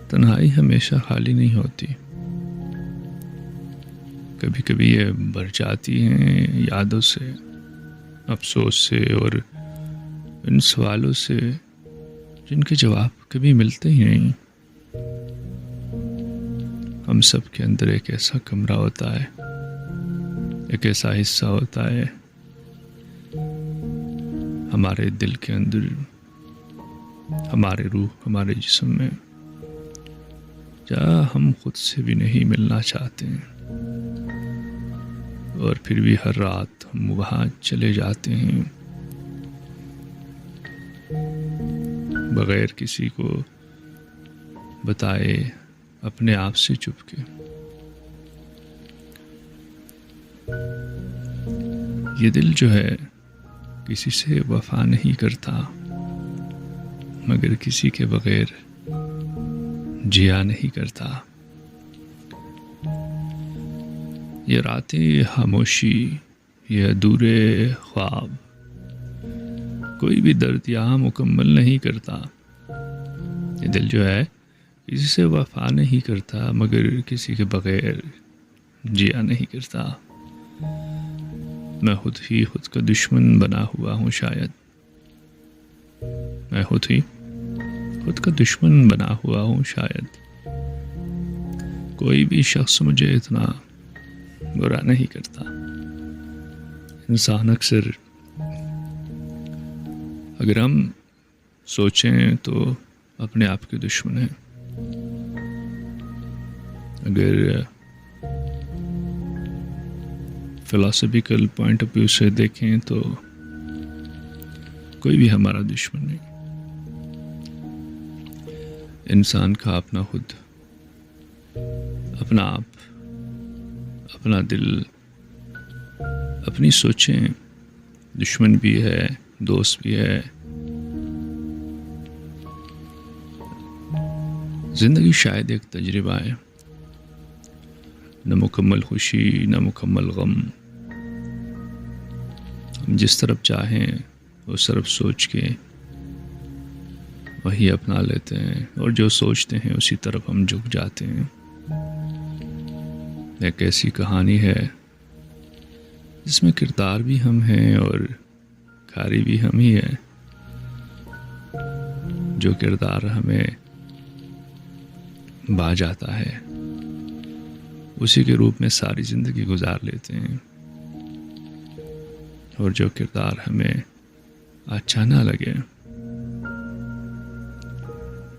तन्हाई हमेशा खाली नहीं होती। कभी कभी ये भर जाती हैं यादों से, अफसोस से और इन सवालों से जिनके जवाब कभी मिलते ही नहीं। हम सब के अंदर एक ऐसा कमरा होता है, एक ऐसा हिस्सा होता है हमारे दिल के अंदर, हमारे रूह, हमारे जिस्म में, जहाँ हम खुद से भी नहीं मिलना चाहते हैं, और फिर भी हर रात हम वहाँ चले जाते हैं बगैर किसी को बताए, अपने आप से चुपके। ये दिल जो है किसी से वफा नहीं करता, मगर किसी के बगैर जिया नहीं करता। ये रातें खामोशी, ये अधूरे ख्वाब, कोई भी दर्द यहाँ मुकम्मल नहीं करता। ये दिल जो है किसी से वफा नहीं करता, मगर किसी के बगैर जिया नहीं करता। मैं खुद ही खुद का दुश्मन बना हुआ हूँ शायद, मैं खुद ही खुद का दुश्मन बना हुआ हूँ शायद। कोई भी शख्स मुझे इतना बुरा नहीं करता। इंसान अक्सर, अगर हम सोचें तो अपने आप के दुश्मन हैं। अगर फिलोसफिकल पॉइंट ऑफ व्यू से देखें तो कोई भी हमारा दुश्मन नहीं। इंसान का अपना खुद, अपना आप, अपना दिल, अपनी सोचें दुश्मन भी है, दोस्त भी है। जिंदगी शायद एक तजुर्बा है, न मुकम्मल खुशी न मुकम्मल गम। हम जिस तरफ चाहें उस तरफ सोच के वही अपना लेते हैं, और जो सोचते हैं उसी तरफ हम झुक जाते हैं। एक ऐसी कहानी है जिसमें किरदार भी हम हैं और कारी भी हम ही हैं। जो किरदार हमें भा जाता है उसी के रूप में सारी जिंदगी गुजार लेते हैं, और जो किरदार हमें अच्छा ना लगे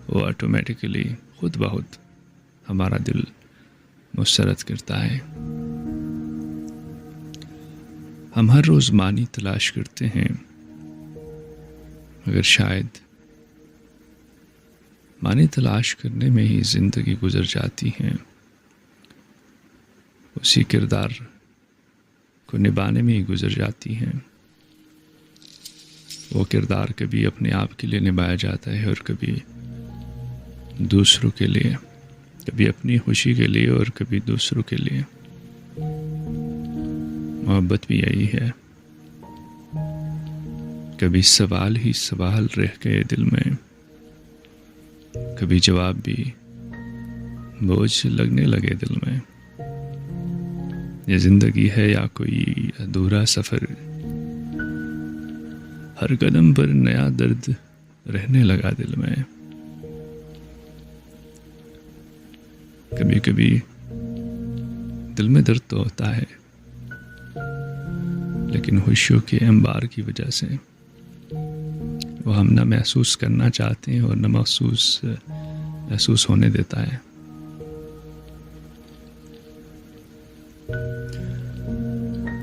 वो ऑटोमेटिकली खुद ब खुद हमारा दिल मुसरत करता है। हम हर रोज मानी तलाश करते हैं, मगर शायद मानी तलाश करने में ही जिंदगी गुजर जाती है। उसी किरदार को निभाने में ही गुजर जाती हैं। वो किरदार कभी अपने आप के लिए निभाया जाता है और कभी दूसरों के लिए, कभी अपनी खुशी के लिए और कभी दूसरों के लिए। मोहब्बत भी यही है, कभी सवाल ही सवाल रह गए दिल में, कभी जवाब भी बोझ लगने लगे दिल में। ये जिंदगी है या कोई अधूरा सफर, हर कदम पर नया दर्द रहने लगा दिल में। कभी कभी दिल में दर्द तो होता है, लेकिन खुशियों के अंबार की वजह से वो हम ना महसूस करना चाहते हैं और न महसूस होने देता है।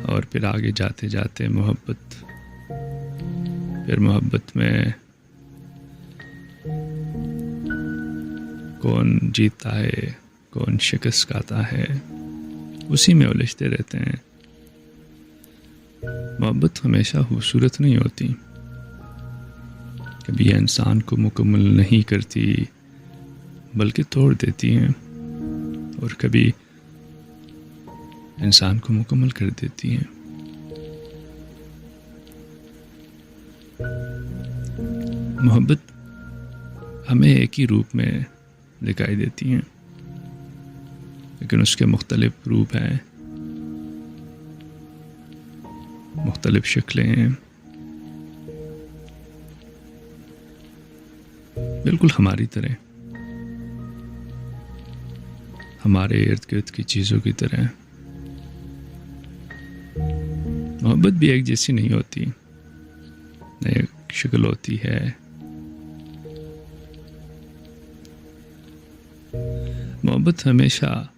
और फिर आगे जाते जाते मोहब्बत, फिर मोहब्बत में कौन जीतता है कौन शिकस्त खाता है, उसी में उलझते रहते हैं। मोहब्बत हमेशा खूबसूरत नहीं होती, कभी यह इंसान को मुकम्मल नहीं करती बल्कि तोड़ देती हैं, और कभी इंसान को मुकम्मल कर देती हैं। मोहब्बत हमें एक ही रूप में दिखाई देती हैं, लेकिन उसके मुख्तलिफ रूप हैं, मुख्तलिफ शक्लें हैं। बिल्कुल हमारी तरह, हमारे इर्द गिर्द की चीज़ों की तरह। मोहब्बत भी एक जैसी नहीं होती, एक शक्ल होती है। मोहब्बत हमेशा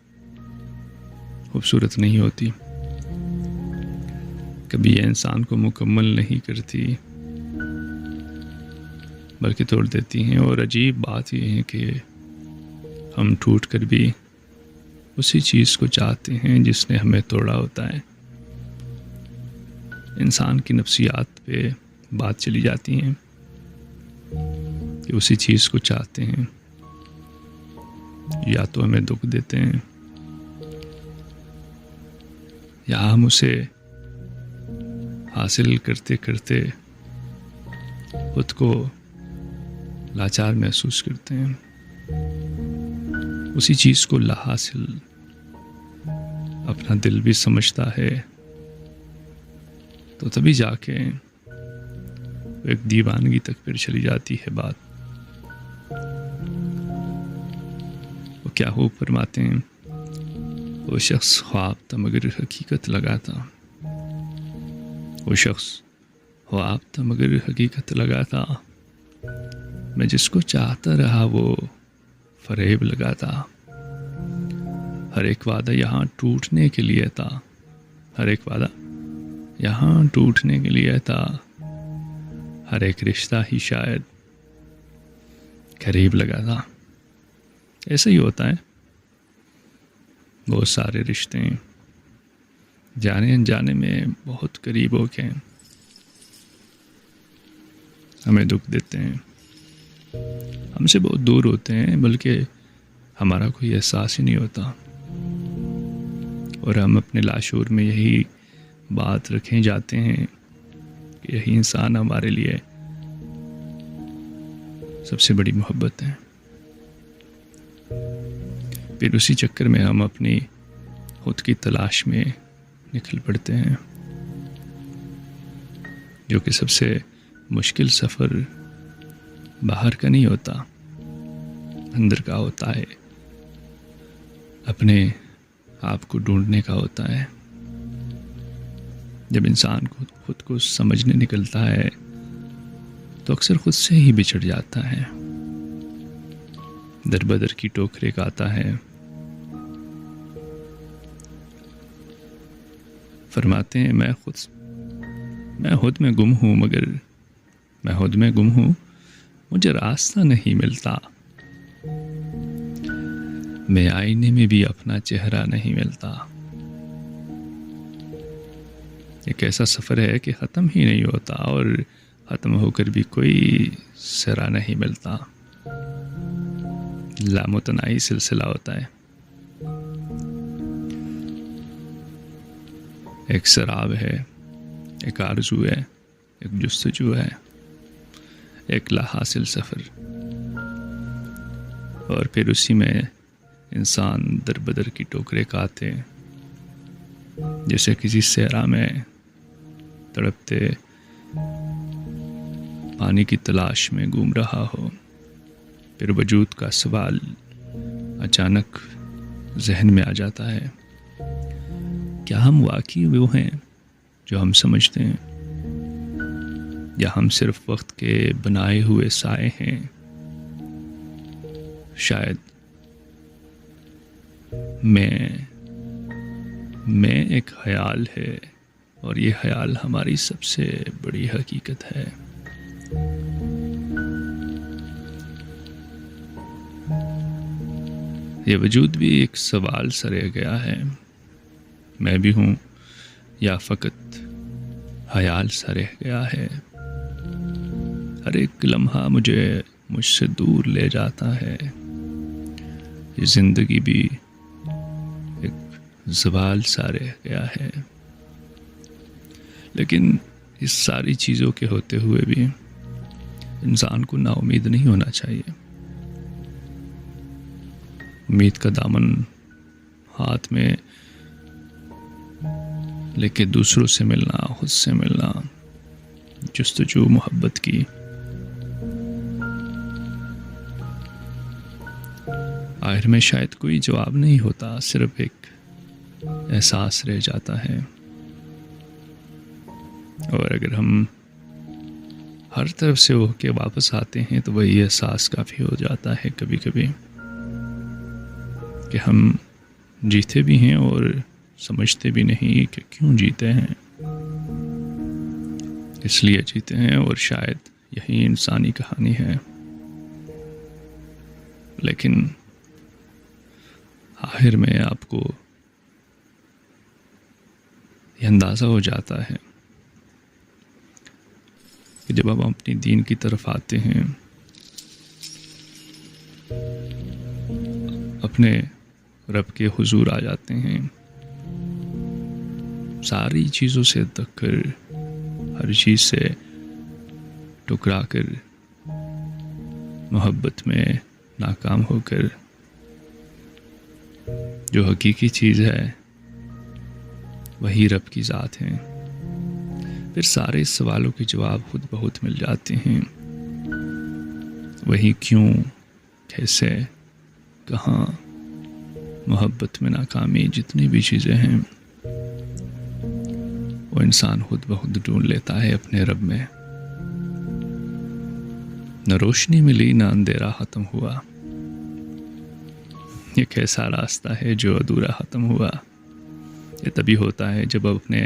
खूबसूरत नहीं होती, कभी यह इंसान को मुकम्मल नहीं करती, बल्कि तोड़ देती हैं। और अजीब बात यह है कि हम टूट कर भी उसी चीज़ को चाहते हैं जिसने हमें तोड़ा होता है। इंसान की नफ्सियात पे बात चली जाती है कि उसी चीज़ को चाहते हैं, या तो हमें दुख देते हैं या हम उसे हासिल करते करते खुद को लाचार महसूस करते हैं। उसी चीज़ को लाहासिल अपना दिल भी समझता है, तो तभी जाके एक दीवानगी तक फिर चली जाती है बात। वो क्या हो फरमाते हैं, वो शख्स ख्वाब था मगर हकीकत लगा था, वो शख्स ख्वाब था मगर हकीकत लगा था, मैं जिसको चाहता रहा वो फरेब लगा था। हर एक वादा यहाँ टूटने के लिए था, हर एक वादा यहाँ टूटने के लिए था, हर एक रिश्ता ही शायद करीब लगा था। ऐसा ही होता है, बहुत सारे रिश्ते जाने अनजाने में बहुत करीब होके हमें दुख देते हैं, हमसे बहुत दूर होते हैं, बल्कि हमारा कोई एहसास ही नहीं होता। और हम अपने लाशूर में यही बात रखे जाते हैं कि यही इंसान हमारे लिए सबसे बड़ी मोहब्बत है। फिर उसी चक्कर में हम अपनी खुद की तलाश में निकल पड़ते हैं, जो कि सबसे मुश्किल सफ़र बाहर का नहीं होता, अंदर का होता है, अपने आप को ढूंढने का होता है। जब इंसान को खुद को समझने निकलता है तो अक्सर खुद से ही बिछड़ जाता है, दर बदर की टोकरे खाता है। फरमाते हैं मैं खुद में गुम हूँ, मगर मैं खुद में गुम हूँ, मुझे रास्ता नहीं मिलता। मैं आईने में भी अपना चेहरा नहीं मिलता। एक ऐसा सफ़र है कि ख़त्म ही नहीं होता और ख़त्म होकर भी कोई सिरा नहीं मिलता। लामुतनाही सिलसिला होता है। एक शराब है, एक आरज़ू है, एक जुस्तजू है, एक लाहासिल सफ़र, और फिर उसी में इंसान दर बदर की टोकरे खाते, जैसे किसी सहरा में तड़पते पानी की तलाश में घूम रहा हो। फिर वजूद का सवाल अचानक जहन में आ जाता है, क्या हम वाकई वो हैं जो हम समझते हैं, या हम सिर्फ वक्त के बनाए हुए साए हैं। शायद मैं एक ख्याल है, और ये ख्याल हमारी सबसे बड़ी हकीकत है। ये वजूद भी एक सवाल सा रह गया है, मैं भी हूँ या फ़कत ख्याल सा रह गया है। हर एक लम्हा मुझसे दूर ले जाता है। ये ज़िंदगी भी एक ज़वाल सा रह गया है। लेकिन इस सारी चीज़ों के होते हुए भी इंसान को नाउम्मीद नहीं होना चाहिए। उम्मीद का दामन हाथ में लेके दूसरों से मिलना, खुद से मिलना, जुस्तजू मोहब्बत की। आखिर में शायद कोई जवाब नहीं होता, सिर्फ एक एहसास रह जाता है। और अगर हम हर तरफ से होके वापस आते हैं तो वही एहसास काफ़ी हो जाता है कभी कभी कि हम जीते भी हैं और समझते भी नहीं कि क्यों जीते हैं। इसलिए जीते हैं और शायद यही इंसानी कहानी है। लेकिन आखिर में आपको यह अंदाज़ा हो जाता है कि जब आप अपनी दीन की तरफ आते हैं, अपने रब के हुजूर आ जाते हैं, सारी चीज़ों से तक कर, हर चीज़ से टुकरा कर, मोहब्बत में नाकाम होकर जो हकीकी चीज़ है वही रब की ज़ात है, फिर सारे सवालों के जवाब खुद ब खुद मिल जाते हैं। वही क्यों, कैसे, कहाँ, मोहब्बत में नाकामी, जितनी भी चीज़ें हैं वो इंसान खुद ब खुद ढूंढ लेता है अपने रब में। न रोशनी मिली न अंधेरा ख़त्म हुआ, ये कैसा रास्ता है जो अधूरा ख़त्म हुआ। ये तभी होता है जब अपने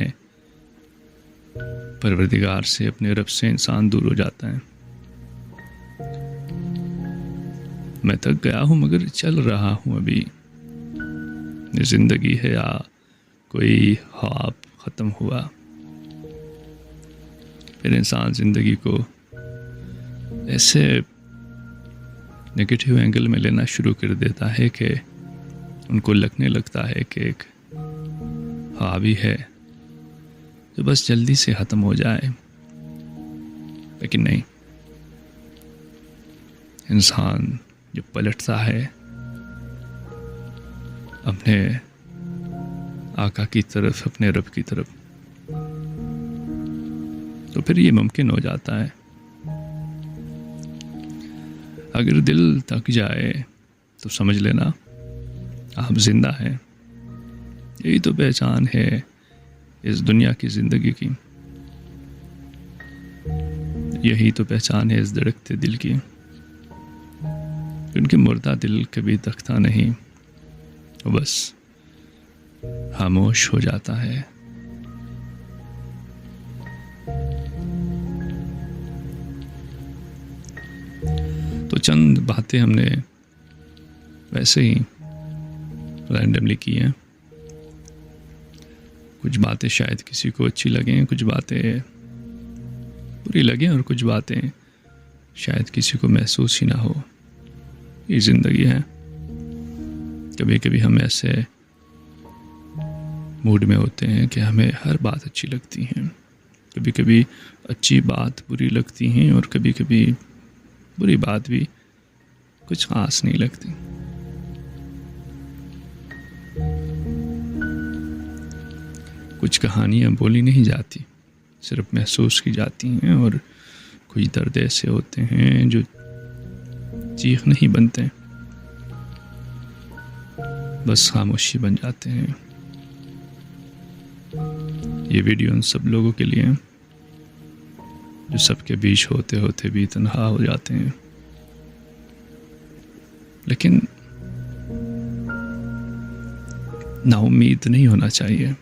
परवरदिगार से, अपने रब से इंसान दूर हो जाता है। मैं थक गया हूँ मगर चल रहा हूँ अभी, ये ज़िंदगी है या कोई ख्वाब ख़त्म हुआ। फिर इंसान ज़िंदगी को ऐसे नेगेटिव एंगल में लेना शुरू कर देता है कि उनको लगने लगता है कि एक ख्वाब ही है जो बस जल्दी से ख़त्म हो जाए। लेकिन नहीं, इंसान जब पलटता है अपने आका की तरफ, अपने रब की तरफ, तो फिर ये मुमकिन हो जाता है। अगर दिल थक जाए तो समझ लेना आप जिंदा हैं। यही तो पहचान है इस दुनिया की ज़िंदगी की, यही तो पहचान है इस धड़कते दिल की। क्योंकि मुर्दा दिल कभी थकता नहीं, वो बस खामोश हो जाता है। तो चंद बातें हमने वैसे ही रैंडमली की हैं। कुछ बातें शायद किसी को अच्छी लगें, कुछ बातें बुरी लगें और कुछ बातें शायद किसी को महसूस ही ना हो। ये ज़िंदगी है। कभी कभी हम ऐसे मूड में होते हैं कि हमें हर बात अच्छी लगती है, कभी कभी अच्छी बात बुरी लगती हैं और कभी कभी बुरी बात भी कुछ खास नहीं लगती। कुछ कहानियाँ बोली नहीं जाती, सिर्फ महसूस की जाती हैं। और कुछ दर्द ऐसे होते हैं जो चीख नहीं बनते, बस खामोशी बन जाते हैं। ये वीडियो उन सब लोगों के लिए जो सबके बीच होते होते भी तन्हा हो जाते हैं। लेकिन नाउम्मीद नहीं होना चाहिए।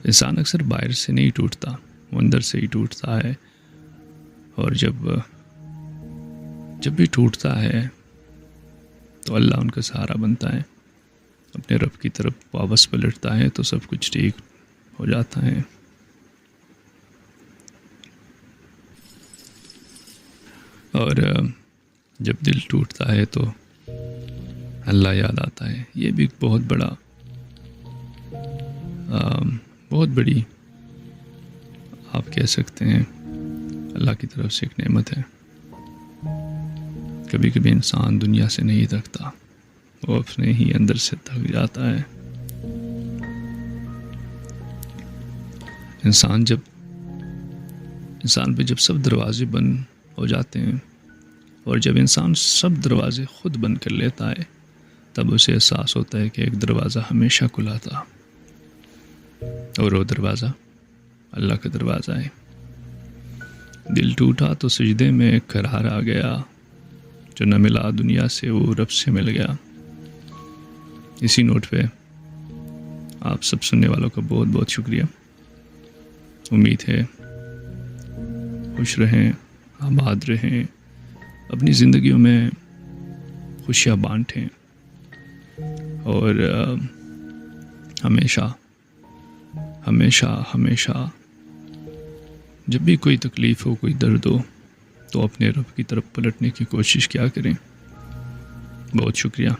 इंसान अक्सर बाहर से नहीं टूटता, वो अंदर से ही टूटता है। और जब भी टूटता है तो अल्लाह उनका सहारा बनता है, अपने रब की तरफ वापस पलटता है तो सब कुछ ठीक हो जाता है। और जब दिल टूटता है तो अल्लाह याद आता है। ये भी बहुत बड़ा बहुत बड़ी आप कह सकते हैं अल्लाह की तरफ से एक नेमत है कभी कभी इंसान दुनिया से नहीं थकता, वो अपने ही अंदर से थक जाता है। इंसान पे जब सब दरवाजे बंद हो जाते हैं और जब इंसान सब दरवाजे खुद बंद कर लेता है, तब उसे एहसास होता है कि एक दरवाज़ा हमेशा खुला था, और वो दरवाज़ा अल्लाह का दरवाज़ा है। दिल टूटा तो सजदे में करार आ गया, जो न मिला दुनिया से वो रब से मिल गया। इसी नोट पे आप सब सुनने वालों का बहुत बहुत शुक्रिया। उम्मीद है खुश रहें, आबाद रहें, अपनी ज़िंदगियों में खुशियाँ बांटें, और हमेशा हमेशा हमेशा जब भी कोई तकलीफ़ हो, कोई दर्द हो, तो अपने रब की तरफ पलटने की कोशिश क्या करें। बहुत शुक्रिया।